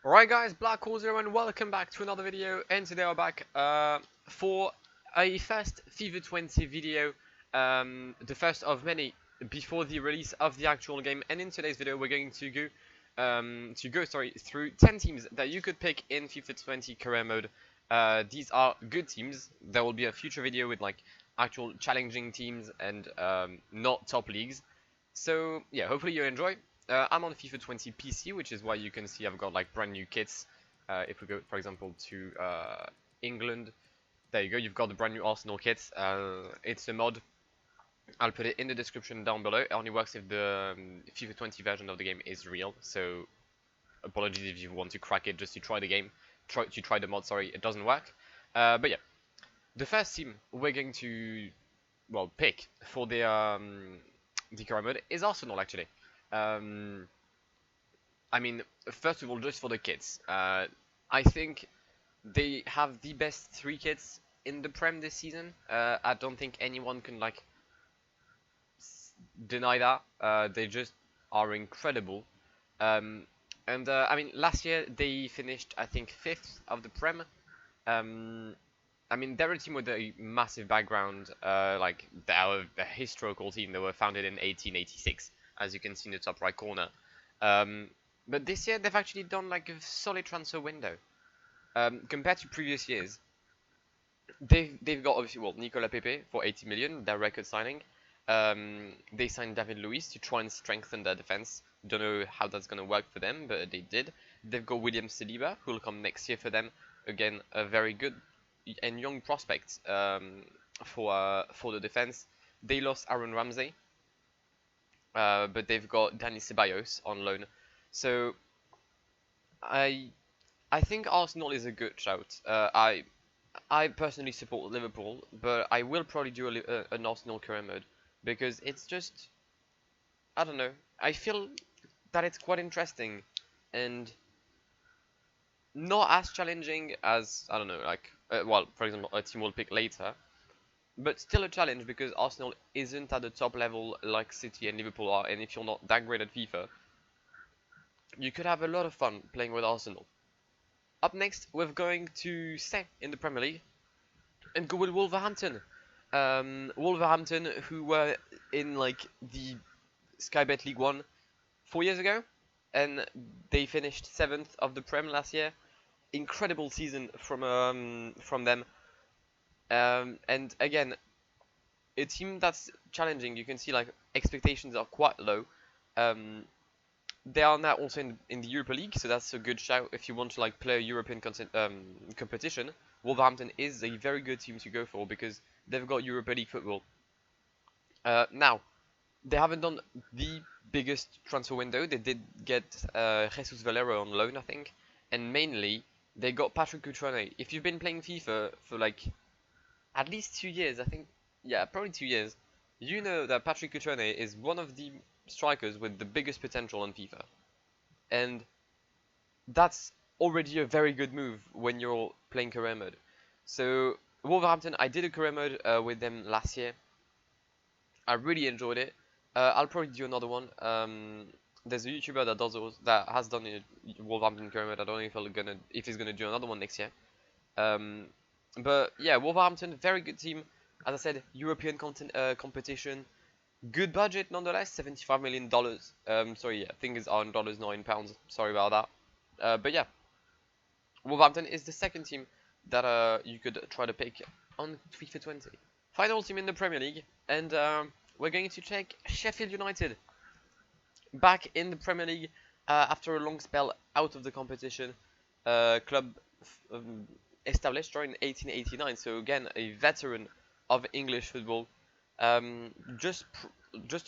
Alright guys, Blackwar and welcome back to another video, and today we're back for a first FIFA 20 video, the first of many before the release of the actual game. And in today's video we're going to go through 10 teams that you could pick in FIFA 20 career mode. These are good teams. There will be a future video with like actual challenging teams and not top leagues. So yeah, hopefully you enjoy. I'm on FIFA 20 PC, which is why you can see I've got like brand new kits. If we go, for example, to England, there you go. You've got the brand new Arsenal kits. It's a mod. I'll put it in the description down below. It only works if the FIFA 20 version of the game is real. So apologies if you want to crack it just to try the game, try the mod. Sorry, it doesn't work. But yeah, the first team we're going to pick for the career mode is Arsenal actually. I mean, first of all, just for the kits, I think they have the best 3 kits in the Prem this season. I don't think anyone can like deny that. They just are incredible. I mean, last year they finished, I think, 5th of the Prem. I mean, they're a team with a massive background. Like, they're a historical team. They were founded in 1886. As you can see in the top right corner. But this year they've actually done like a solid transfer window. Compared to previous years, they've got obviously Nicolas Pepe for 80 million, their record signing. They signed David Luiz to try and strengthen their defense. Don't know how that's gonna work for them, but they did. They've got William Saliba, who will come next year for them. Again, a very good and young prospect for the defense. They lost Aaron Ramsey. But they've got Dani Ceballos on loan, so I think Arsenal is a good shout. I personally support Liverpool, but I will probably do an Arsenal career mode because it's just, I don't know. I feel that it's quite interesting and not as challenging as, I don't know, like for example, a team we'll pick later. But still a challenge because Arsenal isn't at the top level like City and Liverpool are, and if you're not that great at FIFA, you could have a lot of fun playing with Arsenal. Up next, we're going to stay in the Premier League and go with Wolverhampton. Wolverhampton, who were in like the Sky Bet League 1 4 years ago, and they finished 7th of the Prem last year. Incredible season from them. And again, a team that's challenging. You can see like expectations are quite low. They are now also in the Europa League, so that's a good shout if you want to like play a European competition. Wolverhampton is a very good team to go for because they've got Europa League football. Now, they haven't done the biggest transfer window. They did get Jesus Valero on loan, I think, and mainly they got Patrick Cutrone. If you've been playing FIFA for like at least 2 years, I think, yeah, probably 2 years, you know that Patrick Cutrone is one of the strikers with the biggest potential on FIFA. And that's already a very good move when you're playing career mode. So, Wolverhampton, I did a career mode with them last year. I really enjoyed it. I'll probably do another one. There's a YouTuber that has done a Wolverhampton career mode. I don't know if he's gonna do another one next year. But yeah, Wolverhampton, very good team. As I said, European competition, good budget nonetheless, $75 million. Sorry, yeah, things are in dollars, not in pounds. Sorry about that. But yeah, Wolverhampton is the second team that you could try to pick on FIFA 20. Final team in the Premier League, and we're going to check Sheffield United. Back in the Premier League after a long spell out of the competition. Club established in 1889, so again a veteran of English football, just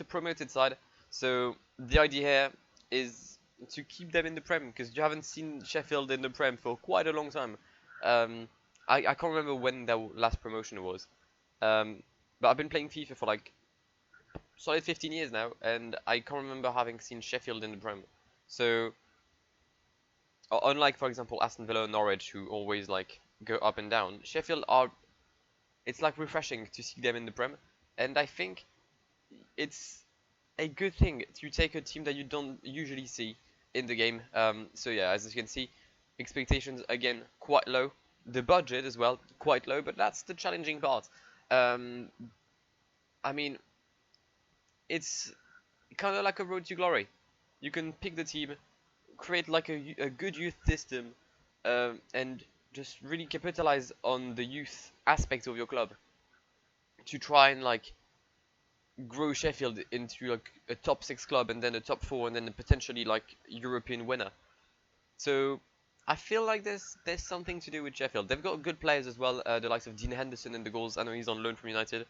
a promoted side. So the idea here is to keep them in the Prem because you haven't seen Sheffield in the Prem for quite a long time. I can't remember when their last promotion was, but I've been playing FIFA for like solid 15 years now, and I can't remember having seen Sheffield in the Prem. So unlike, for example, Aston Villa and Norwich, who always like go up and down, Sheffield it's like refreshing to see them in the Prem, and I think it's a good thing to take a team that you don't usually see in the game. So yeah, as you can see, Expectations again quite low. The budget as well quite low, but that's the challenging part. Um, I mean, it's kind of like a road to glory. You can pick the team, create like a good youth system, and just really capitalize on the youth aspect of your club to try and like grow Sheffield into like a top 6 club and then a top 4 and then potentially like European winner. So I feel like there's something to do with Sheffield. They've got good players as well, the likes of Dean Henderson in the goals. I know he's on loan from United.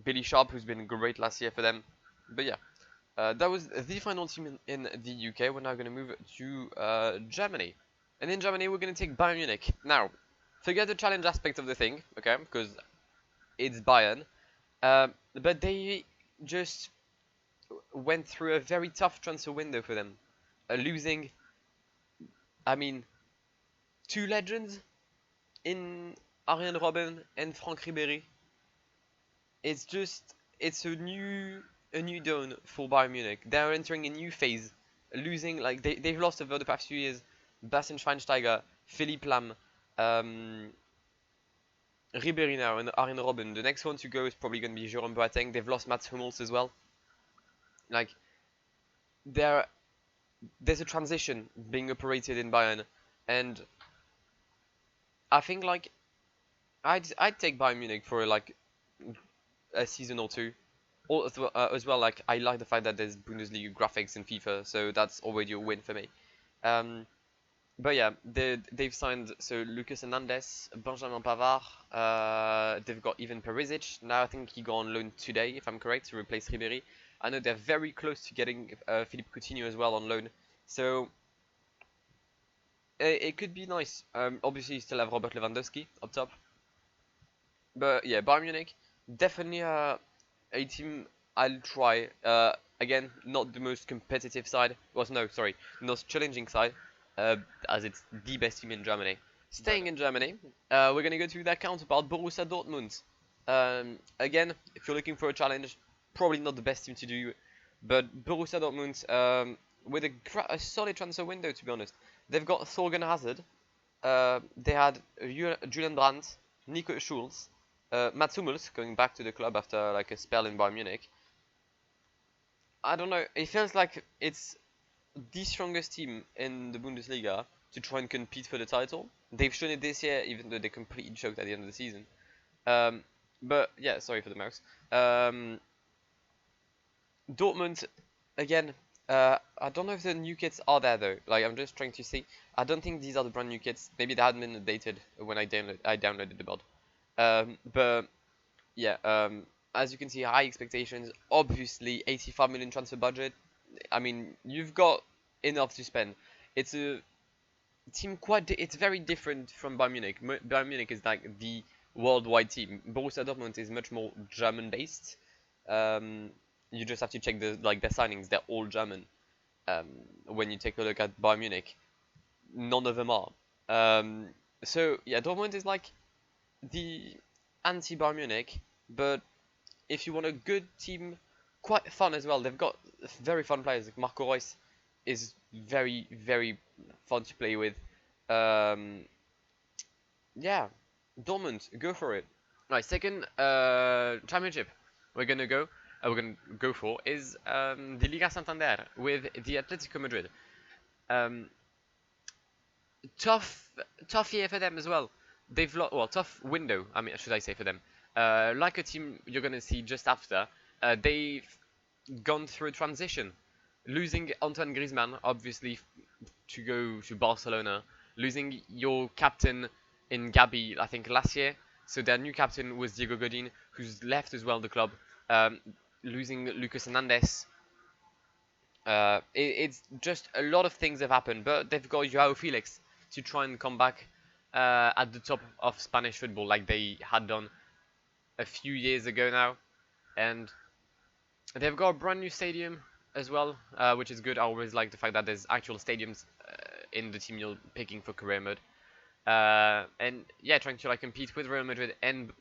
Billy Sharp, who's been great last year for them. But yeah, that was the final team in the UK. We're now going to move to Germany. And in Germany, we're going to take Bayern Munich. Now, forget the challenge aspect of the thing, okay? Because it's Bayern. But they just went through a very tough transfer window for them. Losing, I mean, 2 legends in Arjen Robben and Frank Ribéry. It's a new dawn for Bayern Munich. They're entering a new phase, losing like they've lost over the past few years. Bastian Schweinsteiger, Philipp Lahm, Ribéry now, and Arjen Robben. The next one to go is probably going to be Jerome Boateng. They've lost Mats Hummels as well. Like there's a transition being operated in Bayern, and I think like I'd take Bayern Munich for like a season or two. As well, like I like the fact that there's Bundesliga graphics in FIFA, so that's already a win for me. But yeah, they've signed so Lucas Hernandez, Benjamin Pavard. They've got Ivan Perisic. Now I think he got on loan today, if I'm correct, to replace Ribéry. I know they're very close to getting Philippe Coutinho as well on loan, so it could be nice. Obviously, you still have Robert Lewandowski up top, but yeah, Bayern Munich definitely a team I'll try. Again, not the most competitive side. Well, no, sorry, most challenging side, as it's the best team in Germany. Staying in Germany, we're gonna go to their counterpart, Borussia Dortmund. Again, if you're looking for a challenge, probably not the best team to do, but Borussia Dortmund, with a solid transfer window, to be honest. They've got Thorgan Hazard. They had Julian Brandt, Nico Schulz, Mats Hummels going back to the club after like a spell in Bayern Munich. I don't know. It feels like it's the strongest team in the Bundesliga to try and compete for the title. They've shown it this year, even though they completely choked at the end of the season. But yeah, sorry for the mouse. Dortmund, again, I don't know if the new kits are there though. Like I'm just trying to see. I don't think these are the brand new kits. Maybe they hadn't been updated when I downloaded the mod. But yeah, as you can see, high expectations. Obviously, 85 million transfer budget. I mean, you've got enough to spend. It's a team it's very different from Bayern Munich. Bayern Munich is like the worldwide team. Borussia Dortmund is much more German-based. You just have to check their signings. They're all German. When you take a look at Bayern Munich, none of them are. So yeah, Dortmund is like the anti-Bayern Munich, but if you want a good team, quite fun as well. They've got very fun players. Like Marco Reus is very, very fun to play with. Yeah, Dortmund, go for it. Right, second championship we're gonna go for is the Liga Santander with the Atletico Madrid. Tough year for them as well. They've lost, well, tough window. I mean, should I say for them? Like a team you're gonna see just after, they've gone through a transition, losing Antoine Griezmann, obviously, to go to Barcelona, losing your captain in Gabi, I think last year. So their new captain was Diego Godin, who's left as well the club. Losing Lucas Hernandez. It's just a lot of things have happened, but they've got Joao Felix to try and come back at the top of Spanish football like they had done a few years ago now. And they've got a brand new stadium as well, which is good. I always like the fact that there's actual stadiums in the team you're picking for career mode. And yeah, trying to like compete with Real Madrid and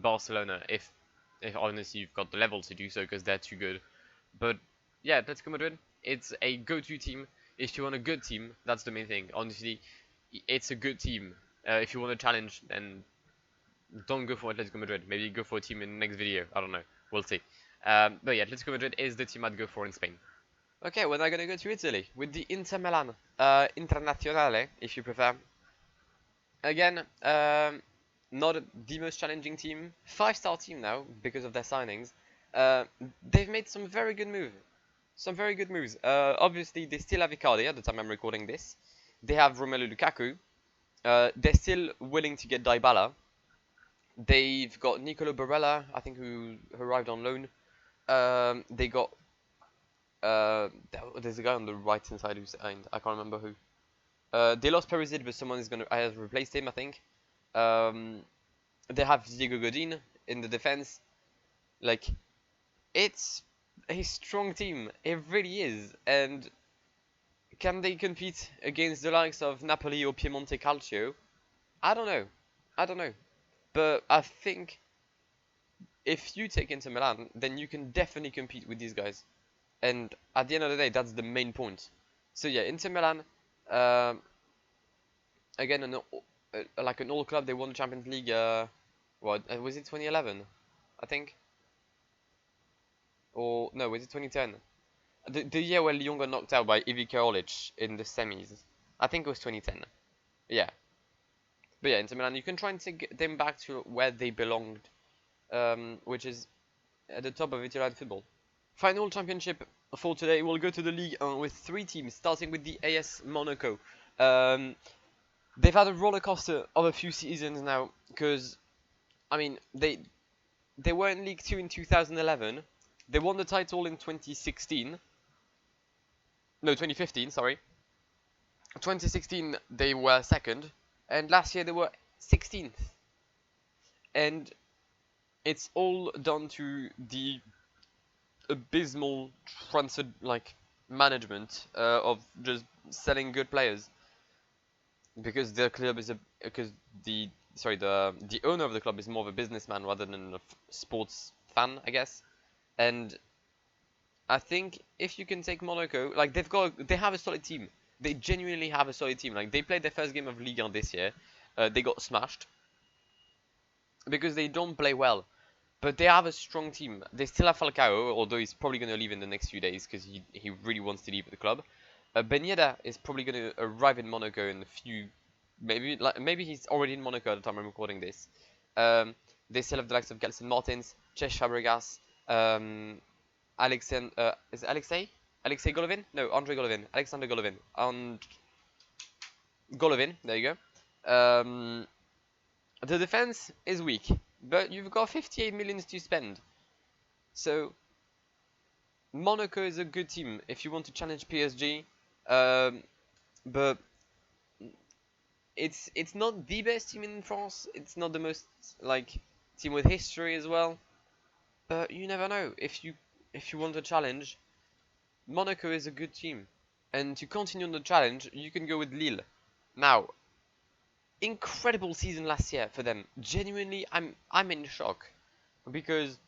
Barcelona if honestly you've got the level to do so because they're too good. But yeah, Atletico Madrid, it's a go-to team. if you want a good team, that's the main thing. Honestly, it's a good team. If you want a challenge, then don't go for Atletico Madrid. Maybe go for a team in the next video. I don't know. We'll see. But yeah, Atletico Madrid is the team I'd go for in Spain. Okay, we're now gonna go to Italy with the Inter Milan, Internazionale, if you prefer. Again, not the most challenging team. 5-star team now because of their signings. They've made some very good moves. Some very good moves. Obviously, they still have Icardi at the time I'm recording this. They have Romelu Lukaku. They're still willing to get Dybala. They've got Nicolo Barella, I think, who arrived on loan. They got there's a guy on the right hand side who's signed. I can't remember who. They lost Perisic, but someone has replaced him, I think. They have Diego Godin in the defense. Like, it's a strong team. It really is. And can they compete against the likes of Napoli or Piemonte Calcio? I don't know. I don't know. But I think if you take Inter Milan, then you can definitely compete with these guys. And at the end of the day, that's the main point. So yeah, Inter Milan, again, like an old club, they won the Champions League, what, was it 2011? I think? Or, no, was it 2010? The year where Lyon got knocked out by Ivica Olic in the semis. I think it was 2010. Yeah. But yeah, Inter Milan, you can try and take them back to where they belonged, which is at the top of Italian football. Final championship for today. We'll go to the Ligue 1 with 3 teams, starting with the AS Monaco. They've had a roller coaster of a few seasons now, because, I mean, they were in League 2 in 2011. They won the title in 2016. No, 2015, sorry. 2016, they were second. And last year, they were 16th. And it's all down to the abysmal transfer, like, management of just selling good players. Because the club is the owner of the club is more of a businessman rather than a sports fan, I guess. And I think if you can take Monaco, like they have a solid team. They genuinely have a solid team. Like they played their first game of Ligue 1 this year. They got smashed because they don't play well. But they have a strong team. They still have Falcao, although he's probably going to leave in the next few days because he really wants to leave the club. Ben Yedder is probably going to arrive in Monaco in a few, maybe he's already in Monaco at the time I'm recording this. They still have the likes of Gelson Martins, Cesc Fabregas, is it Alexei? Alexei Golovin? No, Andre Golovin. Alexander Golovin. And Golovin, there you go. The defense is weak, but you've got 58 million to spend. So Monaco is a good team if you want to challenge PSG. But it's not the best team in France. It's not the most like team with history as well. But you never know. If you want a challenge, Monaco is a good team. And to continue on the challenge, you can go with Lille. Now, incredible season last year for them. Genuinely, I'm in shock because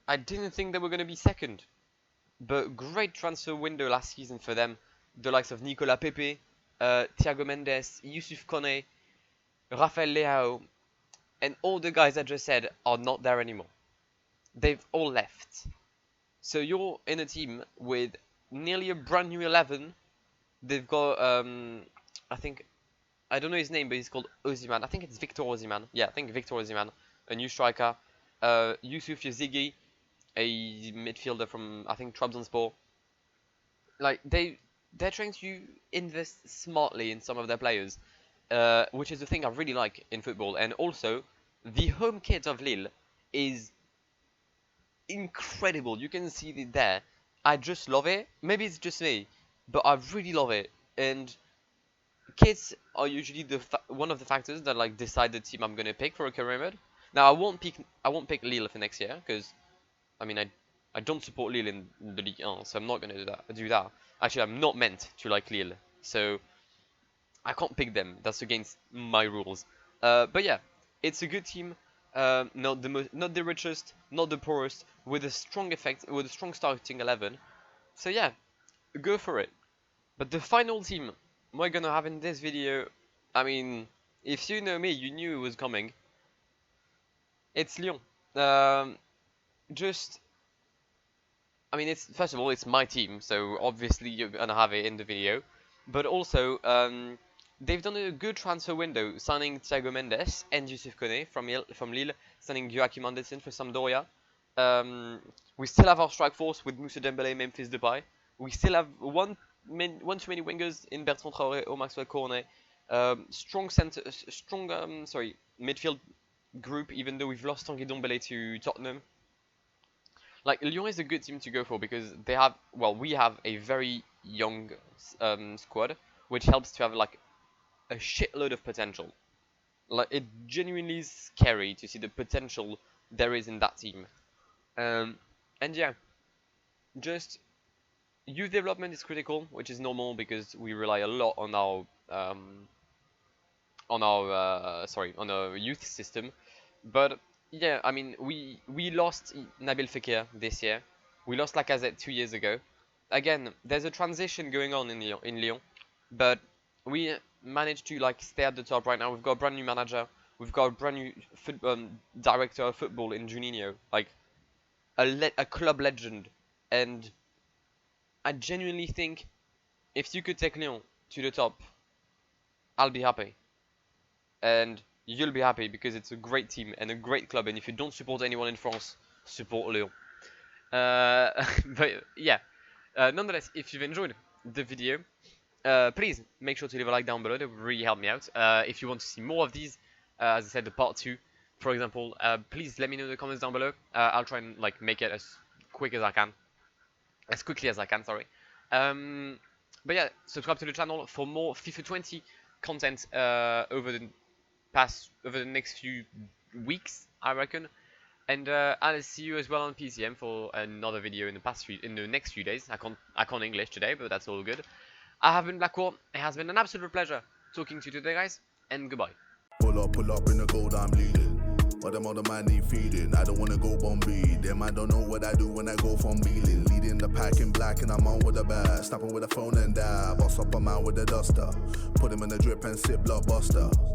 I didn't think they were going to be second. But great transfer window last season for them. The likes of Nicolas Pepe, Thiago Mendes, Youssouf Kone, Rafael Leao, and all the guys I just said are not there anymore. They've all left. So you're in a team with nearly a brand new 11. They've got, I don't know his name, but he's called Osimhen. I think it's Victor Osimhen. Yeah, I think Victor Osimhen, a new striker. Youssouf Yazigi, a midfielder from, I think, Trabzonspor. Like, they're trying to invest smartly in some of their players, which is the thing I really like in football. And also, the home kit of Lille is incredible. You can see it there. I just love it. Maybe it's just me, but I really love it. And kits are usually one of the factors that like decide the team I'm gonna pick for a career mode. Now I won't pick Lille for next year because I mean I don't support Lille in the Ligue 1, so I'm not gonna do that. Actually, I'm not meant to like Lille, so I can't pick them. That's against my rules. But yeah, it's a good team. Not the richest, not the poorest, with a strong starting 11. So yeah, go for it. But the final team we're gonna have in this video, I mean, if you know me, you knew it was coming. It's Lyon. Just, I mean, it's first of all, it's my team, so obviously you're gonna have it in the video. But also, they've done a good transfer window, signing Thiago Mendes and Youssouf Koné from Lille, signing Joachim Andersen for Sampdoria. We still have our strike force with Moussa Dembélé, Memphis Depay. We still have one too many wingers in Bertrand Traoré or Maxwell Cornet. Strong midfield group, even though we've lost Tanguy Ndombele to Tottenham. Like, Lyon is a good team to go for because they have, well, we have a very young squad, which helps to have like a shitload of potential. Like, it genuinely is scary to see the potential there is in that team. And yeah, just youth development is critical, which is normal because we rely a lot on our youth system. But yeah, I mean, we lost Nabil Fekir this year. We lost Lacazette 2 years ago. Again, there's a transition going on in Lyon, but we managed to like stay at the top right now. We've got a brand new manager. We've got a brand new director of football in Juninho, like a club legend. And I genuinely think if you could take Lyon to the top, I'll be happy. And you'll be happy because it's a great team and a great club. And if you don't support anyone in France, support Lyon. But yeah, nonetheless, if you've enjoyed the video, please make sure to leave a like down below. That would really help me out. If you want to see more of these, as I said, the part 2, for example, please let me know in the comments down below. I'll try and like make it as quickly as I can, sorry. But yeah, subscribe to the channel for more FIFA 20 content over the next few weeks, I reckon. And I'll see you as well on PCM for another video in the next few days. I can't English today, but that's all good. I have been Blackwar. It has been an absolute pleasure talking to you today, guys, and goodbye. Pull up in the gold, I'm leading. But them other man need feeding. I don't wanna go Bombay. Them I don't know what I do when I go from Milan. Leading the pack in black and I'm on with the bat. Snapping with a phone and dab. Boss up, I'm out with the duster. Put him in the drip and sip blockbuster.